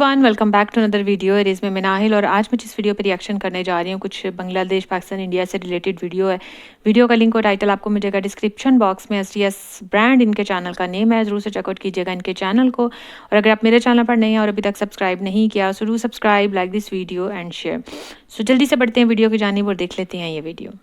Everyone, welcome back to another video. It is मैं नाहिल और आज मैं जिस वीडियो पर रिएक्शन करने जा रही हूँ कुछ बांग्लादेश, पाकिस्तान, इंडिया से रिलेटेड वीडियो है। वीडियो का लिंक और टाइटल आपको मिलेगा डिस्क्रिप्शन बॉक्स में। STS ब्रांड इनके चैनल का नेम है, ज़रूर से चेकआउट कीजिएगा इनके चैनल को। और अगर आप मेरे चैनल पर नहीं हैं और अभी तक सब्सक्राइब नहीं किया so do subscribe, like this video and share. So जल्दी से बढ़ते हैं वीडियो की जानिब और देख लेते हैं ये वीडियो।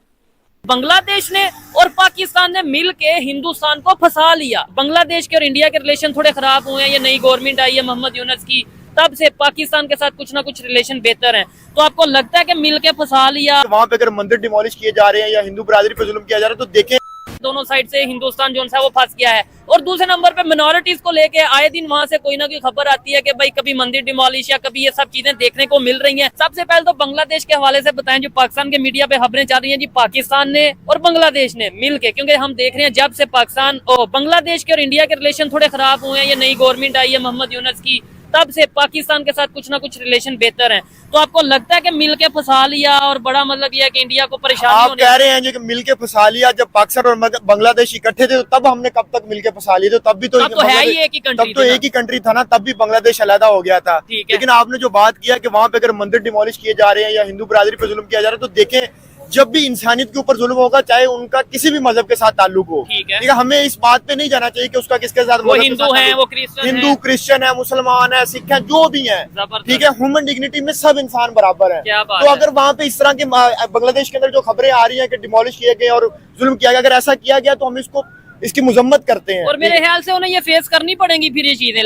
बांग्लादेश ने और पाकिस्तान ने मिलके हिंदुस्तान को फंसा लिया। बांग्लादेश के और इंडिया के रिलेशन थोड़े खराब हुए हैं। ये नई गवर्नमेंट आई है मोहम्मद यूनस की, तब से पाकिस्तान के साथ कुछ ना कुछ रिलेशन बेहतर हैं। तो आपको लगता है कि मिलके फंसा लिया? वहाँ पे अगर मंदिर डिमोलिश किए जा रहे हैं या हिंदू बरादरी पे जुल्म किया जा रहा है तो देखें दोनों साइड से हिंदुस्तान जो है वो फंस गया है। और दूसरे नंबर पे मिनोरिटीज को लेके आए दिन वहां से कोई ना कोई खबर आती है कि भाई कभी मंदिर डिमोलिश या कभी ये सब चीजें देखने को मिल रही हैं। सबसे पहले तो बांग्लादेश के हवाले से बताएं, जो पाकिस्तान के मीडिया पे खबरें चल रही हैं जी, पाकिस्तान ने और बांग्लादेश ने मिलके, क्योंकि हम देख रहे हैं जब से पाकिस्तान और बांग्लादेश के और इंडिया के रिलेशन थोड़े खराब हुए हैं, ये नई गवर्नमेंट आई है मोहम्मद यूनस की, तब से पाकिस्तान के साथ कुछ ना कुछ रिलेशन बेहतर हैं। तो आपको लगता है कि मिलके फंसा लिया और बड़ा मतलब यह है कि इंडिया को परेशानी आप कह रहे हैं जो कि मिलके फंसा लिया? जब पाकिस्तान और बांग्लादेश इकट्ठे थे तो तब हमने कब तक मिलके फंसा लिए? तो तब भी तो है ही एक ही कंट्री, तब तो एक ही कंट्री था ना, तब भी बांग्लादेश अलग हो गया था। लेकिन आपने जो बात किया कि वहाँ पे अगर मंदिर डिमोलिश किए जा रहे हैं या हिंदू बरादरी पे जुल्म किया जा रहा है तो देखें, जब भी इंसानियत के ऊपर जुल्म होगा, चाहे उनका किसी भी मजहब के साथ ताल्लुक हो, ठीक है, हमें इस बात पे नहीं जाना चाहिए कि उसका किसके साथ, वो हिंदू है, वो हिंदू क्रिश्चियन है, मुसलमान है, सिख है, जो भी है, ठीक है, ह्यूमन डिग्निटी में सब इंसान बराबर है। तो अगर वहाँ पे इस तरह की बांग्लादेश के अंदर जो खबरें आ रही है कि डिमोलिश किए गए और जुल्म किया गया, अगर ऐसा किया गया तो हम इसकी मुजम्मत करते हैं। और मेरे ख्याल से उन्हें ये फेस करनी पड़ेंगी फिर ये चीजें।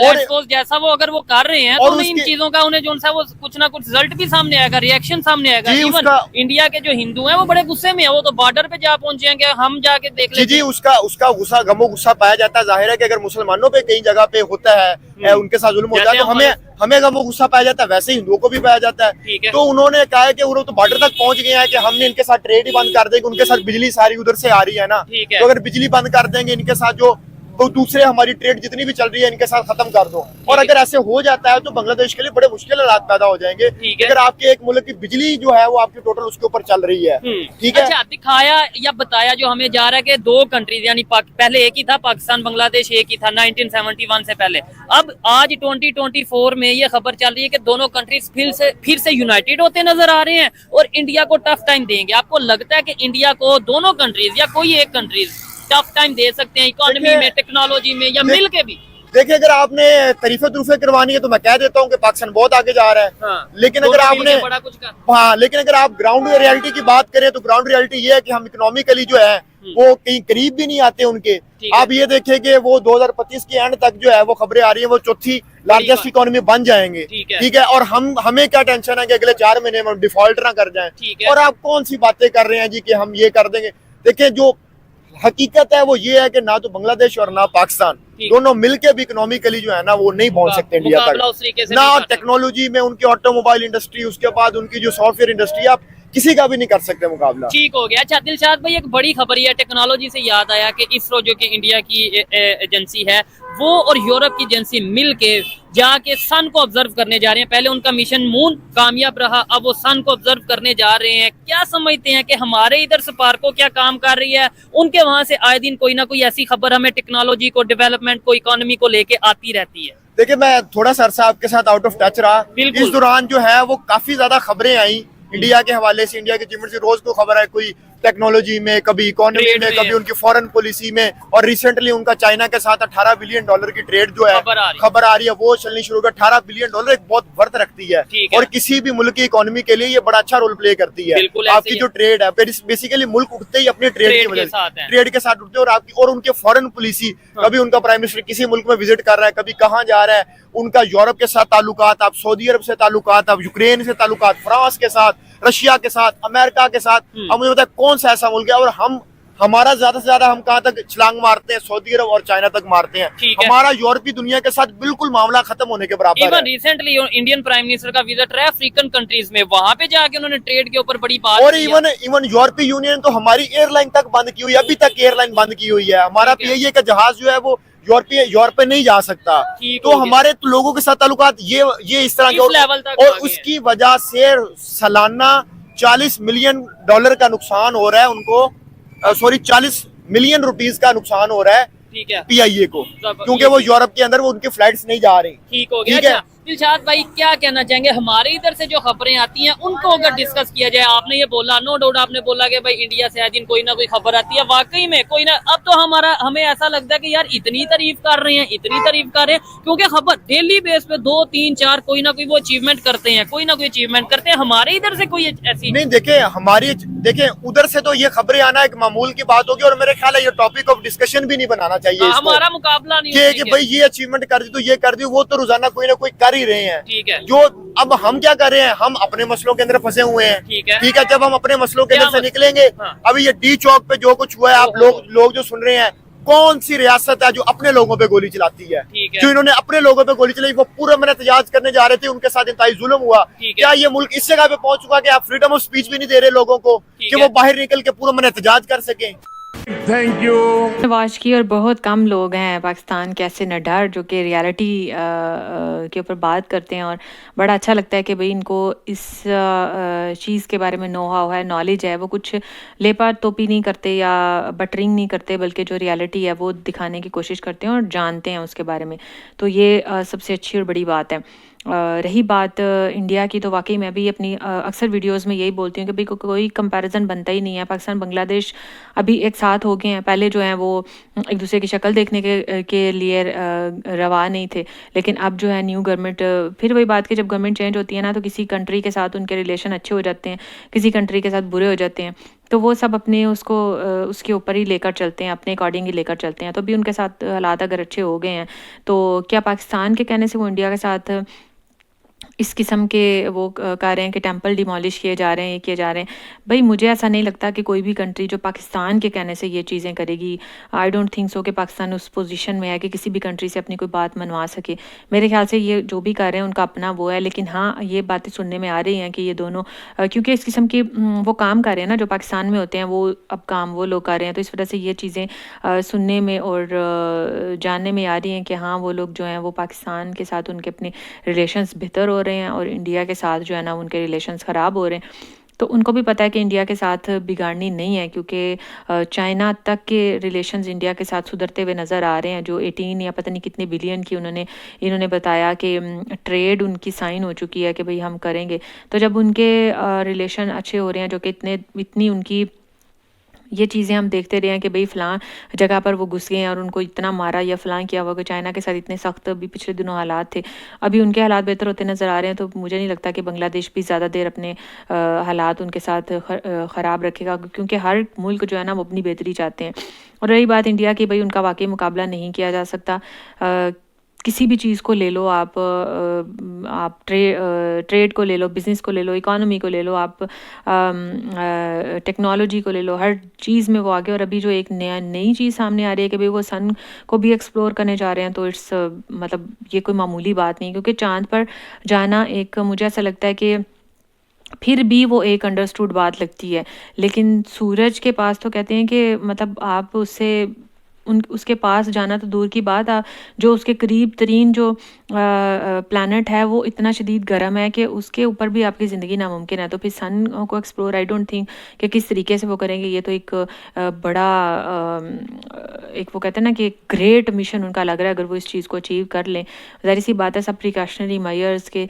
जैसा वो अगर वो कर रहे हैं तो इन चीजों का उन्हें जो है वो कुछ ना कुछ रिजल्ट भी सामने आएगा, रिएक्शन सामने आएगा। इवन इंडिया के जो हिंदू हैं वो बड़े गुस्से में है, वो तो बॉर्डर पे जा पहुंचेंगे, हम जाके देख लेंगे। जी, उसका गुस्सा, गमो गुस्सा पाया जाता है। जाहिर है कि अगर मुसलमानों पे कई जगह पे होता है उनके साथ जुल्म होता है तो हमें गमो गुस्सा पाया जाता है, वैसे हिंदुओं को भी पाया जाता है। तो उन्होंने कहा है कि वो तो बॉर्डर तक पहुंच गए हैं कि हमने इनके साथ ट्रेड ही बंद कर देंगे। उनके साथ बिजली सारी उधर से आ रही है ना, तो अगर बिजली बंद कर देंगे इनके साथ, जो तो दूसरे हमारी ट्रेड जितनी भी चल रही है इनके साथ खत्म कर दो। और अगर ऐसे हो जाता है तो बांग्लादेश के लिए बड़े मुश्किल हालात पैदा हो जाएंगे। अगर आपके एक मुल्क की बिजली जो है वो आपकी टोटल उसके ऊपर चल रही है, ठीक है। अच्छा, दिखाया या बताया जो हमें जा रहा है कि दो कंट्रीज, यानी पहले एक ही था पाकिस्तान बांग्लादेश, एक ही था 1971 से पहले। अब आज 2024 में ये खबर चल रही है कि दोनों कंट्रीज फिर से यूनाइटेड होते नजर आ रहे हैं और इंडिया को टफ टाइम देंगे। आपको लगता है कि इंडिया को दोनों कंट्रीज या कोई एक कंट्रीज टफ टाइम दे सकते हैं इकोनॉमी में, टेक्नोलॉजी में, या मिल के भी? देखिए, अगर आपने तरीफे तुरफे करवानी है तो मैं कह देता हूँ कि पाकिस्तान बहुत आगे जा रहा है। हाँ, लेकिन अगर आपने लेकिन अगर आप ग्राउंड रियलिटी की बात करें तो ग्राउंड रियलिटी ये है कि हम इकोनॉमिकली जो है वो कहीं करीब भी नहीं आते उनके। आप ये देखें कि वो 2025 के एंड तक जो है वो खबरें आ रही है वो चौथी लार्जेस्ट इकोनॉमी बन जाएंगे, ठीक है। और हमें क्या टेंशन है कि अगले 4 महीने में डिफॉल्ट ना कर जाएं। और आप कौन सी बातें कर रहे हैं जी कि हम ये कर देंगे? देखिए, जो हकीकत है वो ये है कि ना तो बांग्लादेश और ना पाकिस्तान दोनों मिलके भी इकोनॉमिकली जो है ना वो नहीं पहुंच सकते इंडिया तक। ना टेक्नोलॉजी में उनकी ऑटोमोबाइल इंडस्ट्री, उसके बाद उनकी जो सॉफ्टवेयर इंडस्ट्री, आप किसी का भी नहीं कर सकते मुकाबला। ठीक हो गया। अच्छा दिलशाद भाई, एक बड़ी खबर है, टेक्नोलॉजी से याद आया कि इसरो जो कि इंडिया की एजेंसी है वो और यूरोप की एजेंसी मिलके जाके सन को ऑब्जर्व करने जा रहे हैं। पहले उनका मिशन मून कामयाब रहा, अब वो सन को ऑब्जर्व करने जा रहे हैं। क्या समझते हैं कि हमारे इधर स्पार्को क्या काम कर रही है? उनके वहां से आए दिन कोई ना कोई ऐसी खबर हमें टेक्नोलॉजी को, डेवलपमेंट को, इकोनॉमी को लेके आती रहती है। देखिए, मैं थोड़ा सा अरसा आपके साथ आउट ऑफ टच रहा। इस दौरान जो है वो काफी ज्यादा खबरें आई इंडिया के हवाले से, इंडिया की अचीवमेंट से। रोज को खबर है कोई टेक्नोलॉजी में, कभी इकोनॉमी में, कभी उनकी फॉरेन पॉलिसी में। और रिसेंटली उनका चाइना के साथ $18 बिलियन की ट्रेड जो है खबर आ रही है वो चलनी शुरू कर। $18 बिलियन एक बहुत वर्थ रखती है और किसी भी मुल्क की इकोनॉमी के लिए ये बड़ा अच्छा रोल प्ले करती है। आपकी जो ट्रेड है, बेसिकली मुल्क उठते ही अपने ट्रेड की वजह से, ट्रेड के साथ उठते हैं। और आपकी और उनके फॉरेन पॉलिसी, कभी उनका प्राइम मिनिस्टर किसी मुल्क में विजिट कर रहा है, कभी कहाँ जा रहा है, उनका यूरोप के साथ ताल्लुकात, आप सऊदी अरब से ताल्लुकात, आप यूक्रेन से ताल्लुकात, फ्रांस के साथ, रशिया के साथ, अमेरिका के साथ। अब मुझे बताया कौन सा ऐसा मुल्क है और हमारा ज्यादा से ज्यादा हम कहाँ तक छलांग मारते हैं? सऊदी अरब और चाइना तक मारते हैं। हमारा यूरोपीय दुनिया के साथ बिल्कुल मामला खत्म होने के बराबर है। रिसेंटली इंडियन प्राइम मिनिस्टर का विजिट रहा अफ्रीकन कंट्रीज में, वहां पे जाके उन्होंने ट्रेड के ऊपर बड़ी बात। और इवन यूरोपीय यूनियन तो हमारी एयरलाइन तक बंद की हुई है, अभी तक एयरलाइन बंद की हुई है। हमारा पीआईए का जहाज जो है वो यूरोप पे नहीं जा सकता। तो हमारे लोगों के साथ ताल्लुकात ये इस तरह के, और उसकी वजह से सालाना $40 मिलियन का नुकसान हो रहा है उनको, सॉरी $40 मिलियन का नुकसान हो रहा है पीआईए को, क्योंकि वो यूरोप के अंदर वो उनकी फ्लाइट्स नहीं जा रही। ठीक हो गया। दिलशाद भाई क्या कहना चाहेंगे, हमारे इधर से जो खबरें आती हैं उनको अगर डिस्कस किया जाए, आपने ये बोला, नो डाउट आपने बोला कि भाई इंडिया से आए दिन कोई ना कोई खबर आती है, वाकई में कोई ना, अब तो हमें ऐसा लगता है कि यार इतनी तारीफ कर रहे हैं, इतनी तारीफ कर रहे हैं, क्योंकि खबर डेली बेस पे 2 3 4 कोई ना कोई वो अचीवमेंट करते हैं, कोई ना कोई अचीवमेंट करते हैं। हमारे इधर से कोई ऐसी नहीं, देखे उधर से तो ये खबरें आना एक मामूल की बात होगी, और मेरे ख्याल है ये टॉपिक ऑफ डिस्कशन भी नहीं बनाना चाहिए। हमारा मुकाबला नहीं कि भाई ये अचीवमेंट कर दी तो ये कर दी, वो तो रोजाना कोई ना कोई कर ही रहे हैं। ठीक है, जो अब हम क्या कर रहे हैं, हम अपने मसलों के अंदर फंसे हुए हैं। ठीक है, जब हम अपने मसलों के अंदर से निकलेंगे, अभी ये डी चौक पे जो कुछ हुआ है, आप लोग जो सुन रहे हैं, कौन सी रियासत है जो अपने लोगों पे गोली चलाती है? जो इन्होंने अपने लोगों पे गोली चलाई, वो पूरा मैंने एहतजाज करने जा रहे थे, उनके साथ इंतहाई जुल्म हुआ। क्या ये मुल्क इस जगह पे पहुंच चुका कि आप फ्रीडम ऑफ स्पीच भी नहीं दे रहे लोगों को कि वो बाहर निकल के पूरा मैंने एहतजाज कर सके? Thank you. वॉच की, और बहुत कम लोग हैं पाकिस्तान के ऐसे नडर जो कि रियलिटी के ऊपर बात करते हैं, और बड़ा अच्छा लगता है कि भाई इनको इस चीज़ के बारे में नो हाउ है, नॉलेज है, वो कुछ लेपा तोपी नहीं करते या बटरिंग नहीं करते, बल्कि जो रियलिटी है वो दिखाने की कोशिश करते हैं और जानते हैं उसके बारे में। तो ये सबसे अच्छी और बड़ी बात है। रही बात इंडिया की, तो वाकई मैं भी अपनी अक्सर वीडियोस में यही बोलती हूँ कि भाई कोई कंपैरिजन बनता ही नहीं है। पाकिस्तान बांग्लादेश अभी एक साथ हो गए हैं, पहले जो है वो एक दूसरे की शक्ल देखने के लिए रवा नहीं थे, लेकिन अब जो है न्यू गवर्नमेंट, फिर वही बात कि जब गवर्नमेंट चेंज होती है ना, तो किसी कंट्री के साथ उनके रिलेशन अच्छे हो जाते हैं, किसी कंट्री के साथ बुरे हो जाते हैं, तो वो सब अपने उसके ऊपर ही लेकर चलते हैं, अपने अकॉर्डिंग ही लेकर चलते हैं। तो भी उनके साथ हालात अगर अच्छे हो गए हैं, तो क्या पाकिस्तान के कहने से वो इंडिया के साथ इस किस्म के वो कह रहे हैं कि टेंपल डिमोलिश किए जा रहे हैं, ये किए जा रहे हैं? भाई मुझे ऐसा नहीं लगता कि कोई भी कंट्री जो पाकिस्तान के कहने से ये चीज़ें करेगी। आई डोंट थिंक सो कि पाकिस्तान उस पोजीशन में है कि किसी भी कंट्री से अपनी कोई बात मनवा सके। मेरे ख्याल से ये जो भी कर रहे हैं उनका अपना वो है, लेकिन हाँ ये बातें सुनने में आ रही हैं कि ये दोनों क्योंकि इस किस्म की वो काम कर रहे हैं ना जो पाकिस्तान में होते हैं, वो अब काम वो लोग कर रहे हैं, तो इस वजह से ये चीज़ें सुनने में और जानने में आ रही हैं कि हाँ वो लोग जो हैं वो पाकिस्तान के साथ उनके अपने रिलेशंस बेहतर हो रहे हैं और इंडिया के साथ जो है ना उनके रिलेशंस ख़राब हो रहे हैं। तो उनको भी पता है कि इंडिया के साथ बिगाड़नी नहीं है, क्योंकि चाइना तक के रिलेशंस इंडिया के साथ सुधरते हुए नज़र आ रहे हैं। जो 18 या पता नहीं कितने बिलियन की इन्होंने बताया कि ट्रेड उनकी साइन हो चुकी है कि भाई हम करेंगे। तो जब उनके रिलेशन अच्छे हो रहे हैं, जो कि इतनी उनकी ये चीज़ें हम देखते रहे हैं कि भाई फ़लाँ जगह पर वो घुस गए हैं और उनको इतना मारा या फ़लाँ किया हुआ, कि चाइना के साथ इतने सख्त अभी पिछले दिनों हालात थे, अभी उनके हालात बेहतर होते नज़र आ रहे हैं। तो मुझे नहीं लगता कि बांग्लादेश भी ज़्यादा देर अपने हालात उनके साथ ख़राब रखेगा, क्योंकि हर मुल्क जो है ना वो अपनी बेहतरी चाहते हैं। और रही बात इंडिया की, भाई उनका वाकई मुकाबला नहीं किया जा सकता। किसी भी चीज़ को ले लो आप ट्रेड को ले लो, बिज़नेस को ले लो, इकोनॉमी को ले लो, आप टेक्नोलॉजी को ले लो, हर चीज़ में वो आगे। और अभी जो एक नई चीज़ सामने आ रही है कि भाई वो सन को भी एक्सप्लोर करने जा रहे हैं, तो इट्स मतलब ये कोई मामूली बात नहीं, क्योंकि चांद पर जाना एक मुझे ऐसा लगता है कि फिर भी वो एक अंडरस्टूड बात लगती है, लेकिन सूरज के पास तो कहते हैं कि मतलब आप उसके पास जाना तो दूर की बात, जो उसके करीब तरीन जो प्लैनेट है वो इतना शदीद गर्म है कि उसके ऊपर भी आपकी ज़िंदगी नामुमकिन है। तो फिर सन को एक्सप्लोर आई डोंट थिंक कि किस तरीके से वो करेंगे। ये तो एक बड़ा एक वो कहते हैं ना कि ग्रेट मिशन उनका लग रहा है, अगर वो इस चीज़ को अचीव कर लें। ज़ाहिर सी बात है सब प्रिकॉशनरी मेजर्स के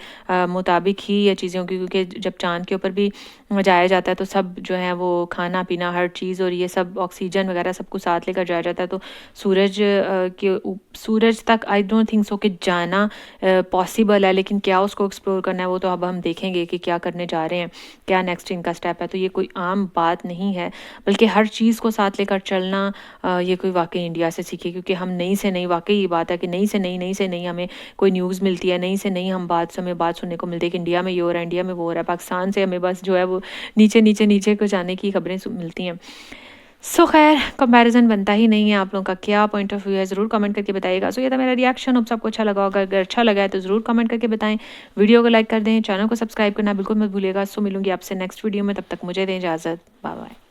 मुताबिक ही ये चीज़ें होंगी, क्योंकि जब चाँद के ऊपर भी जाया जाता है तो सब जो है वो खाना पीना हर चीज़ और ये सब ऑक्सीजन वगैरह सब कुछ साथ लेकर जाया जाता है। तो सूरज तक आई डोंट थिंक सो कि जाना पॉसिबल है, लेकिन क्या उसको एक्सप्लोर करना है वो तो अब हम देखेंगे कि क्या करने जा रहे हैं, क्या नेक्स्ट इनका स्टेप है। तो ये कोई आम बात नहीं है, बल्कि हर चीज़ को साथ लेकर चलना ये कोई वाकई इंडिया से सीखे, क्योंकि हम नई से नई, वाकई ये बात है कि नई से नई हमें कोई न्यूज़ मिलती है, नई से नई हमें बात सुनने को मिलती है कि इंडिया में ये हो रहा है, इंडिया में वो हो रहा है। पाकिस्तान से हमें बस जो है वो नीचे को जाने की खबरें मिलती हैं। सो खैर कंपैरिजन बनता ही नहीं है। आप लोगों का क्या पॉइंट ऑफ व्यू है ज़रूर कमेंट करके बताइएगा। सो ये था मेरा रिएक्शन, होप सबको अच्छा लगा होगा। अगर अच्छा लगा है तो ज़रूर कमेंट करके बताएं, वीडियो को लाइक कर दें, चैनल को सब्सक्राइब करना बिल्कुल मत भूलिएगा। सो मिलूंगी आपसे नेक्स्ट वीडियो में, तब तक मुझे दें इजाज़त, बाय बाय।